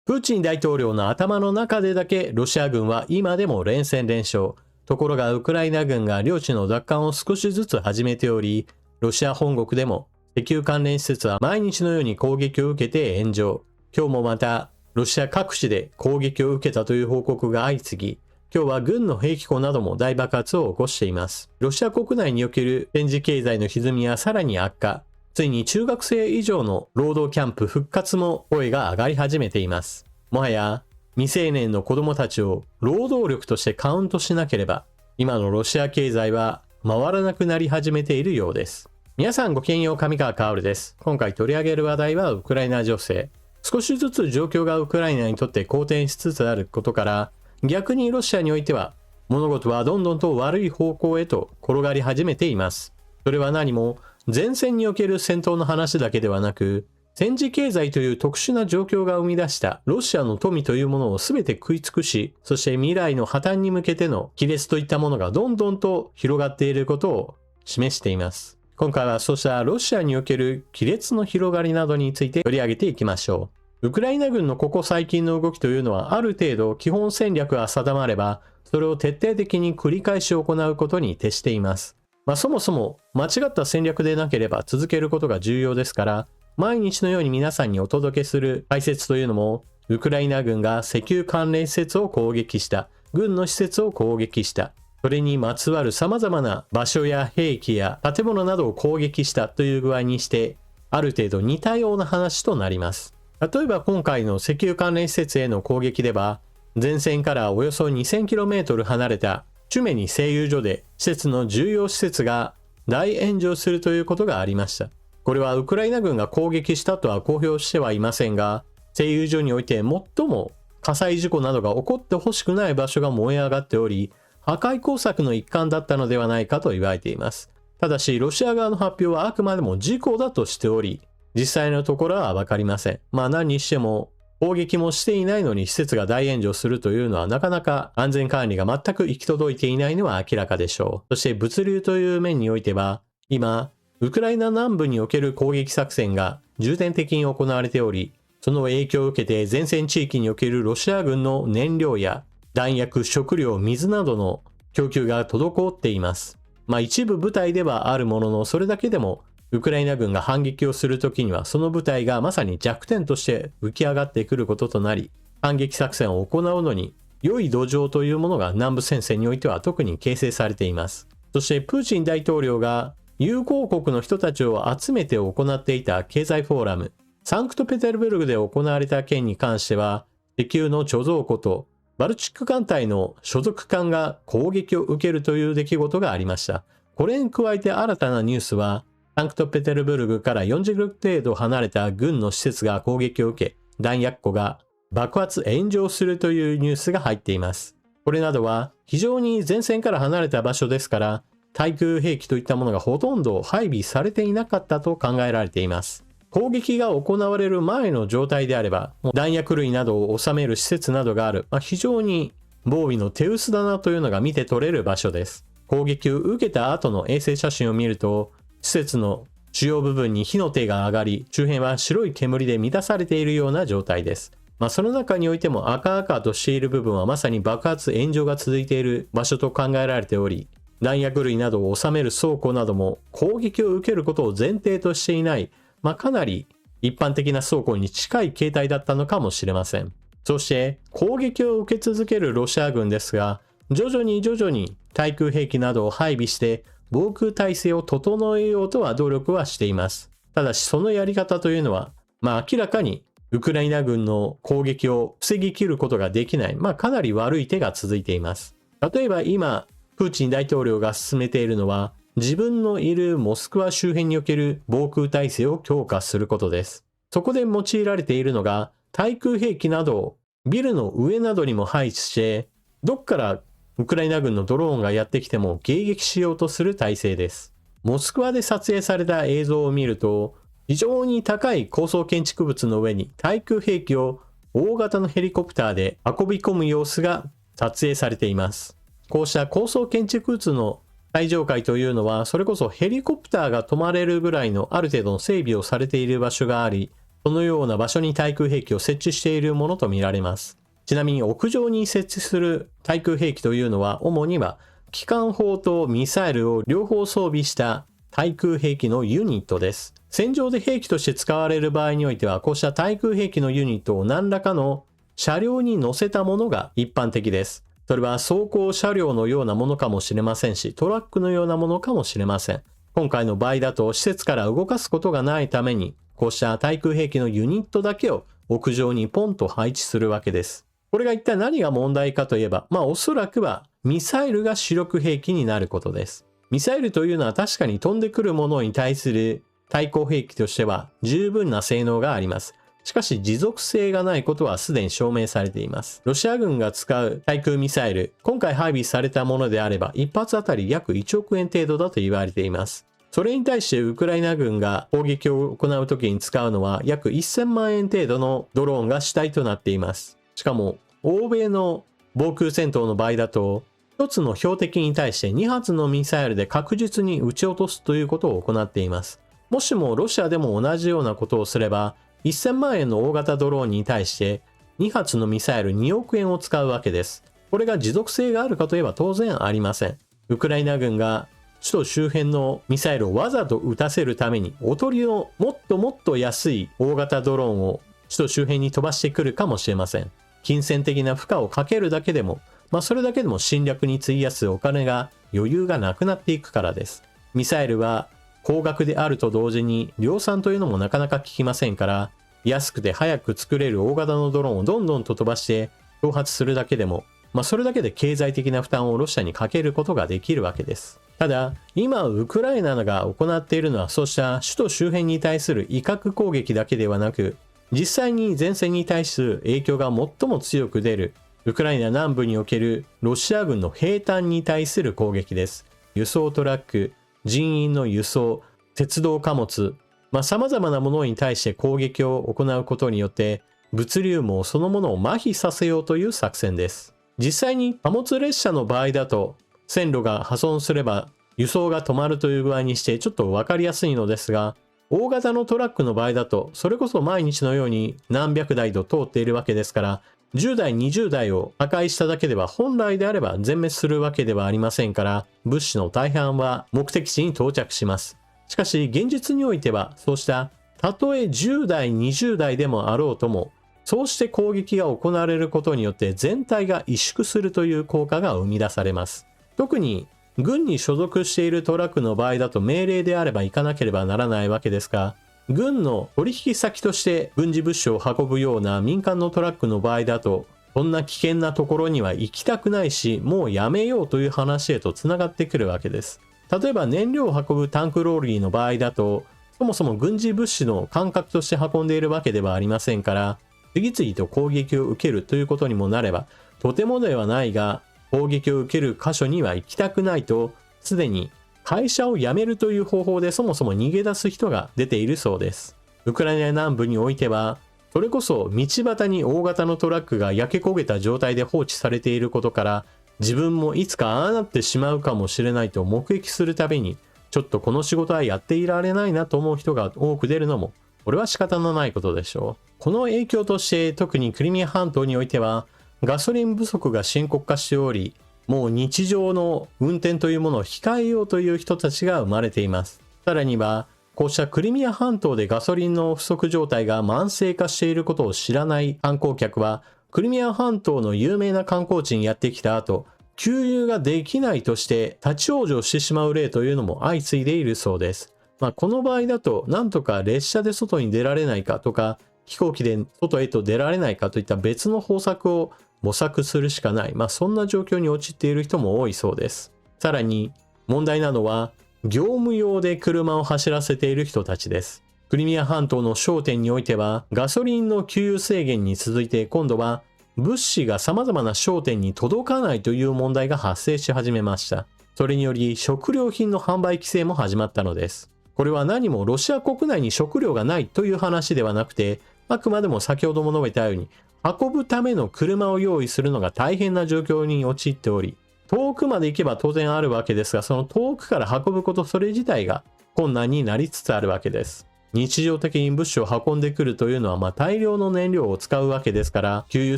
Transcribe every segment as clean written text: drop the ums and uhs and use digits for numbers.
プーチン大統領の頭の中でだけロシア軍は今でも連戦連勝。ところがウクライナ軍が領地の奪還を少しずつ始めており、ロシア本国でも石油関連施設は毎日のように攻撃を受けて炎上。今日もまたロシア各地で攻撃を受けたという報告が相次ぎ、今日は軍の兵器庫なども大爆発を起こしています。ロシア国内における戦時経済の歪みはさらに悪化。ついに中学生以上の労働キャンプ復活も声が上がり始めています。もはや未成年の子供たちを労働力としてカウントしなければ、今のロシア経済は回らなくなり始めているようです。皆さんごきげんよう、上川薫です。今回取り上げる話題はウクライナ情勢。少しずつ状況がウクライナにとって好転しつつあることから、逆にロシアにおいては物事はどんどんと悪い方向へと転がり始めています。それは何も前線における戦闘の話だけではなく、戦時経済という特殊な状況が生み出したロシアの富というものを全て食い尽くし、そして未来の破綻に向けての亀裂といったものがどんどんと広がっていることを示しています。今回はそうしたロシアにおける亀裂の広がりなどについて取り上げていきましょう。ウクライナ軍のここ最近の動きというのは、ある程度基本戦略が定まれば、それを徹底的に繰り返し行うことに徹しています。そもそも間違った戦略でなければ続けることが重要ですから、毎日のように皆さんにお届けする解説というのも、ウクライナ軍が石油関連施設を攻撃した、軍の施設を攻撃した、それにまつわる様々な場所や兵器や建物などを攻撃したという具合にして、ある程度似たような話となります。例えば今回の石油関連施設への攻撃では、前線からおよそ 2000km 離れたチュメニ製油所で施設の重要施設が大炎上するということがありました。これはウクライナ軍が攻撃したとは公表してはいませんが、製油所において最も火災事故などが起こってほしくない場所が燃え上がっており、破壊工作の一環だったのではないかと言われています。ただし、ロシア側の発表はあくまでも事故だとしており、実際のところはわかりません。何にしても、攻撃もしていないのに施設が大炎上するというのはなかなか安全管理が全く行き届いていないのは明らかでしょう。そして物流という面においては、今、ウクライナ南部における攻撃作戦が重点的に行われており、その影響を受けて前線地域におけるロシア軍の燃料や弾薬、食料、水などの供給が滞っています。一部部隊ではあるものの、それだけでもウクライナ軍が反撃をするときにはその部隊がまさに弱点として浮き上がってくることとなり、反撃作戦を行うのに良い土壌というものが南部戦線においては特に形成されています。そしてプーチン大統領が友好国の人たちを集めて行っていた経済フォーラム、サンクトペテルブルクで行われた件に関しては、石油の貯蔵庫とバルチック艦隊の所属艦が攻撃を受けるという出来事がありました。これに加えて新たなニュースは、サンクトペテルブルクから40キロ程度離れた軍の施設が攻撃を受け、弾薬庫が爆発炎上するというニュースが入っています。これなどは非常に前線から離れた場所ですから、対空兵器といったものがほとんど配備されていなかったと考えられています。攻撃が行われる前の状態であれば、弾薬類などを収める施設などがある、非常に防備の手薄だなというのが見て取れる場所です。攻撃を受けた後の衛星写真を見ると、施設の主要部分に火の手が上がり、周辺は白い煙で満たされているような状態です。その中においても赤々としている部分はまさに爆発炎上が続いている場所と考えられており、弾薬類などを収める倉庫なども攻撃を受けることを前提としていない、かなり一般的な倉庫に近い形態だったのかもしれません。そして攻撃を受け続けるロシア軍ですが、徐々に対空兵器などを配備して防空体制を整えようとは努力はしています。ただしそのやり方というのは、明らかにウクライナ軍の攻撃を防ぎ切ることができない、かなり悪い手が続いています。例えば今、プーチン大統領が進めているのは、自分のいるモスクワ周辺における防空体制を強化することです。そこで用いられているのが、対空兵器などをビルの上などにも配置して、どっからウクライナ軍のドローンがやってきても迎撃しようとする体制です。モスクワで撮影された映像を見ると、非常に高い高層建築物の上に対空兵器を大型のヘリコプターで運び込む様子が撮影されています。こうした高層建築物の最上階というのは、それこそヘリコプターが止まれるぐらいのある程度の整備をされている場所があり、そのような場所に対空兵器を設置しているものとみられます。ちなみに屋上に設置する対空兵器というのは主には機関砲とミサイルを両方装備した対空兵器のユニットです。戦場で兵器として使われる場合においてはこうした対空兵器のユニットを何らかの車両に乗せたものが一般的です。それは装甲車両のようなものかもしれませんし、トラックのようなものかもしれません。今回の場合だと施設から動かすことがないために、こうした対空兵器のユニットだけを屋上にポンと配置するわけです。これが一体何が問題かといえば、おそらくはミサイルが主力兵器になることです。ミサイルというのは確かに飛んでくるものに対する対抗兵器としては十分な性能があります。しかし持続性がないことはすでに証明されています。ロシア軍が使う対空ミサイル、今回配備されたものであれば1発あたり約1億円程度だと言われています。それに対してウクライナ軍が攻撃を行う時に使うのは約1000万円程度のドローンが主体となっています。しかも欧米の防空戦闘の場合だと1つの標的に対して2発のミサイルで確実に撃ち落とすということを行っています。もしもロシアでも同じようなことをすれば1000万円の大型ドローンに対して2発のミサイル2億円を使うわけです。これが持続性があるかといえば当然ありません。ウクライナ軍が首都周辺のミサイルをわざと撃たせるためにおとりのもっともっと安い大型ドローンを首都周辺に飛ばしてくるかもしれません。金銭的な負荷をかけるだけでも、それだけでも侵略に費やすお金が余裕がなくなっていくからです。ミサイルは高額であると同時に量産というのもなかなか効きませんから、安くて早く作れる大型のドローンをどんどんと飛ばして挑発するだけでも、それだけで経済的な負担をロシアにかけることができるわけです。ただ、今ウクライナが行っているのはそうした首都周辺に対する威嚇攻撃だけではなく、実際に前線に対する影響が最も強く出るウクライナ南部におけるロシア軍の兵站に対する攻撃です。輸送トラック、人員の輸送、鉄道貨物、様々なものに対して攻撃を行うことによって物流網そのものを麻痺させようという作戦です。実際に貨物列車の場合だと線路が破損すれば輸送が止まるという具合にしてちょっと分かりやすいのですが、大型のトラックの場合だとそれこそ毎日のように何百台と通っているわけですから、10台20台を破壊しただけでは本来であれば全滅するわけではありませんから、物資の大半は目的地に到着します。しかし現実においてはそうしたたとえ10台20台でもあろうとも、そうして攻撃が行われることによって全体が萎縮するという効果が生み出されます。特に軍に所属しているトラックの場合だと命令であれば行かなければならないわけですが、軍の取引先として軍事物資を運ぶような民間のトラックの場合だと、そんな危険なところには行きたくないし、もうやめようという話へとつながってくるわけです。例えば燃料を運ぶタンクローリーの場合だと、そもそも軍事物資の感覚として運んでいるわけではありませんから、次々と攻撃を受けるということにもなれば、とてもではないが、攻撃を受ける箇所には行きたくないと、すでに会社を辞めるという方法でそもそも逃げ出す人が出ているそうです。ウクライナ南部においては、それこそ道端に大型のトラックが焼け焦げた状態で放置されていることから、自分もいつかああなってしまうかもしれないと目撃するたびに、ちょっとこの仕事はやっていられないなと思う人が多く出るのも、これは仕方のないことでしょう。この影響として特にクリミア半島においては、ガソリン不足が深刻化しており、もう日常の運転というものを控えようという人たちが生まれています。さらには、こうしたクリミア半島でガソリンの不足状態が慢性化していることを知らない観光客は、クリミア半島の有名な観光地にやってきた後、給油ができないとして立ち往生してしまう例というのも相次いでいるそうです。この場合だと、なんとか列車で外に出られないかとか、飛行機で外へと出られないかといった別の方策を模索するしかない。そんな状況に陥っている人も多いそうです。さらに問題なのは、業務用で車を走らせている人たちです。クリミア半島の商店においては、ガソリンの給油制限に続いて今度は物資が様々な商店に届かないという問題が発生し始めました。それにより食料品の販売規制も始まったのです。これは何もロシア国内に食料がないという話ではなくて、あくまでも先ほども述べたように、運ぶための車を用意するのが大変な状況に陥っており、遠くまで行けば当然あるわけですが、その遠くから運ぶことそれ自体が困難になりつつあるわけです。日常的に物資を運んでくるというのは、大量の燃料を使うわけですから、給油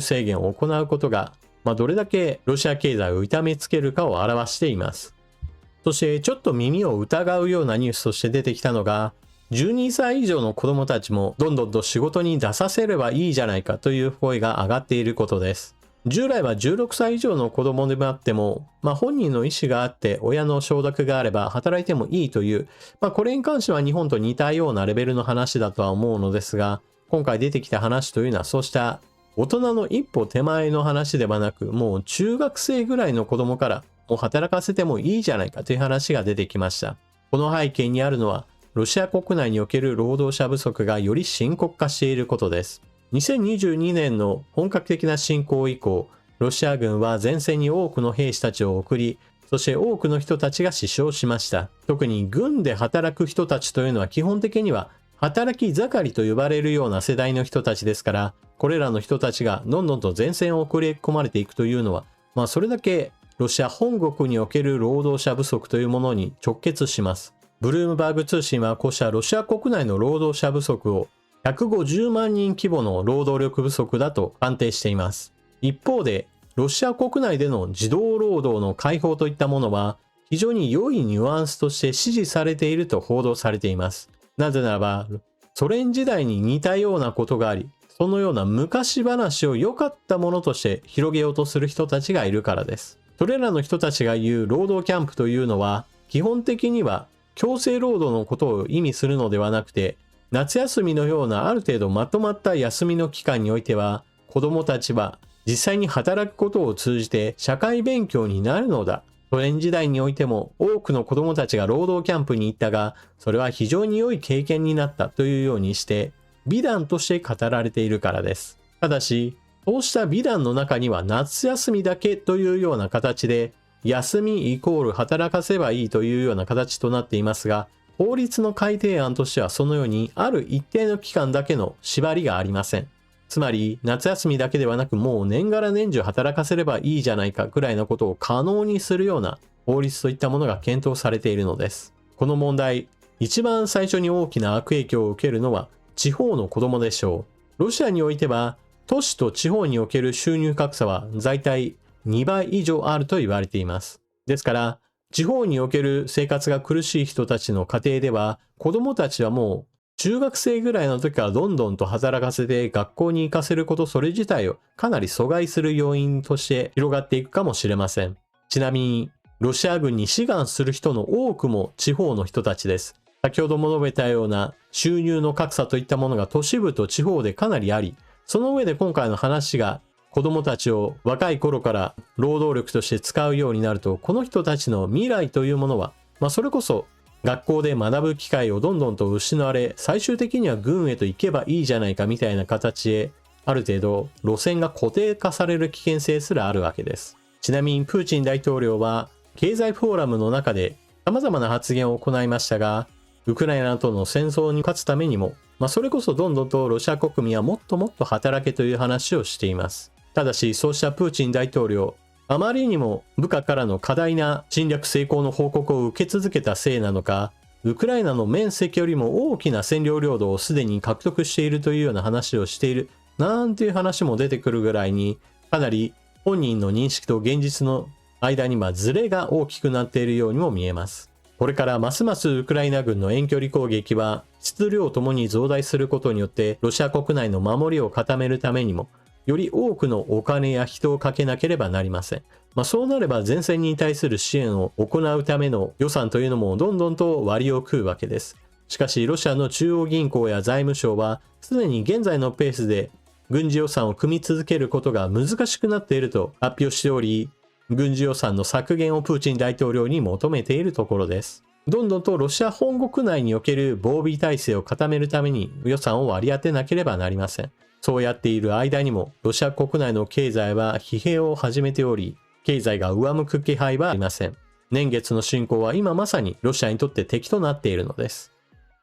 制限を行うことが、どれだけロシア経済を痛めつけるかを表しています。そしてちょっと耳を疑うようなニュースとして出てきたのが、12歳以上の子供たちもどんどんと仕事に出させればいいじゃないかという声が上がっていることです。従来は16歳以上の子供でもあっても、本人の意思があって親の承諾があれば働いてもいいという、これに関しては日本と似たようなレベルの話だとは思うのですが、今回出てきた話というのはそうした大人の一歩手前の話ではなく、もう中学生ぐらいの子供からもう働かせてもいいじゃないかという話が出てきました。この背景にあるのは、ロシア国内における労働者不足がより深刻化していることです。2022年の本格的な侵攻以降、ロシア軍は前線に多くの兵士たちを送り、そして多くの人たちが死傷しました。特に軍で働く人たちというのは基本的には働き盛りと呼ばれるような世代の人たちですから、これらの人たちがどんどんと前線を送り込まれていくというのは、それだけロシア本国における労働者不足というものに直結します。ブルームバーグ通信はこうしたロシア国内の労働者不足を150万人規模の労働力不足だと判定しています。一方で、ロシア国内での児童労働の解放といったものは非常に良いニュアンスとして支持されていると報道されています。なぜならば、ソ連時代に似たようなことがあり、そのような昔話を良かったものとして広げようとする人たちがいるからです。それらの人たちが言う労働キャンプというのは、基本的には強制労働のことを意味するのではなくて、夏休みのようなある程度まとまった休みの期間においては、子供たちは実際に働くことを通じて社会勉強になるのだ。ソ連時代においても多くの子供たちが労働キャンプに行ったが、それは非常に良い経験になったというようにして、美談として語られているからです。ただし、そうした美談の中には夏休みだけというような形で、休みイコール働かせばいいというような形となっていますが、法律の改定案としてはそのようにある一定の期間だけの縛りがありません。つまり夏休みだけではなくもう年がら年中働かせればいいじゃないかくらいのことを可能にするような法律といったものが検討されているのです。この問題、一番最初に大きな悪影響を受けるのは地方の子供でしょう。ロシアにおいては都市と地方における収入格差は大体2倍以上あると言われています。ですから地方における生活が苦しい人たちの家庭では、子供たちはもう中学生ぐらいの時からどんどんと働かせて学校に行かせることそれ自体をかなり阻害する要因として広がっていくかもしれません。ちなみに、ロシア軍に志願する人の多くも地方の人たちです。先ほども述べたような収入の格差といったものが都市部と地方でかなりあり、その上で今回の話が子供たちを若い頃から労働力として使うようになると、この人たちの未来というものは、それこそ学校で学ぶ機会をどんどんと失われ、最終的には軍へと行けばいいじゃないかみたいな形へ、ある程度路線が固定化される危険性すらあるわけです。ちなみにプーチン大統領は経済フォーラムの中で様々な発言を行いましたが、ウクライナとの戦争に勝つためにも、それこそどんどんとロシア国民はもっともっと働けという話をしています。ただし、そうしたプーチン大統領、あまりにも部下からの過大な侵略成功の報告を受け続けたせいなのか、ウクライナの面積よりも大きな占領領土をすでに獲得しているというような話をしている、なんていう話も出てくるぐらいに、かなり本人の認識と現実の間にズレが大きくなっているようにも見えます。これからますますウクライナ軍の遠距離攻撃は質量ともに増大することによって、ロシア国内の守りを固めるためにも、より多くのお金や人をかけなければなりません。そうなれば前線に対する支援を行うための予算というのもどんどんと割を食うわけです。しかしロシアの中央銀行や財務省はすでに現在のペースで軍事予算を組み続けることが難しくなっていると発表しており、軍事予算の削減をプーチン大統領に求めているところです。どんどんとロシア本国内における防備体制を固めるために予算を割り当てなければなりません。そうやっている間にも、ロシア国内の経済は疲弊を始めており、経済が上向く気配はありません。年月の侵攻は今まさにロシアにとって敵となっているのです。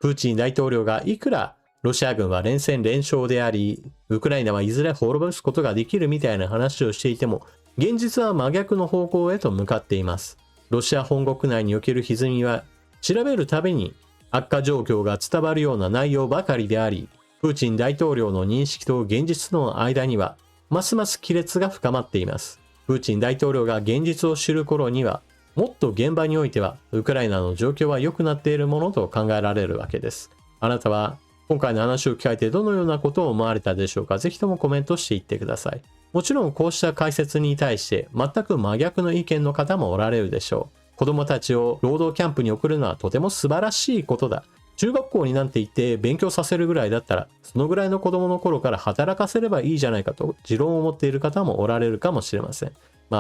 プーチン大統領がいくらロシア軍は連戦連勝であり、ウクライナはいずれ滅ぼすことができるみたいな話をしていても、現実は真逆の方向へと向かっています。ロシア本国内における歪みは、調べるたびに悪化状況が伝わるような内容ばかりであり、プーチン大統領の認識と現実との間には、ますます亀裂が深まっています。プーチン大統領が現実を知る頃には、もっと現場においては、ウクライナの状況は良くなっているものと考えられるわけです。あなたは、今回の話を聞かれてどのようなことを思われたでしょうか？ぜひともコメントしていってください。もちろんこうした解説に対して全く真逆の意見の方もおられるでしょう。子供たちを労働キャンプに送るのはとても素晴らしいことだ。中学校になんて行って勉強させるぐらいだったら、そのぐらいの子供の頃から働かせればいいじゃないかと持論を持っている方もおられるかもしれません。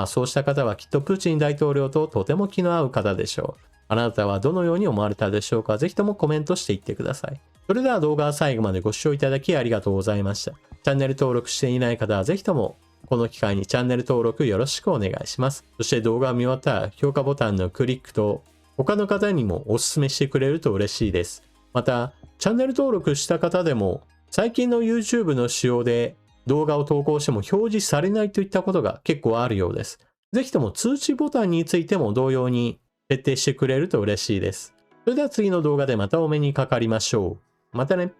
そうした方はきっとプーチン大統領ととても気の合う方でしょう。あなたはどのように思われたでしょうか？ぜひともコメントしていってください。それでは動画は最後までご視聴いただきありがとうございました。チャンネル登録していない方はぜひともこの機会にチャンネル登録よろしくお願いします。そして動画を見終わったら評価ボタンのクリックと他の方にもお勧めしてくれると嬉しいです。また、チャンネル登録した方でも最近の YouTube の仕様で動画を投稿しても表示されないといったことが結構あるようです。ぜひとも通知ボタンについても同様に設定してくれると嬉しいです。それでは次の動画でまたお目にかかりましょう。またね。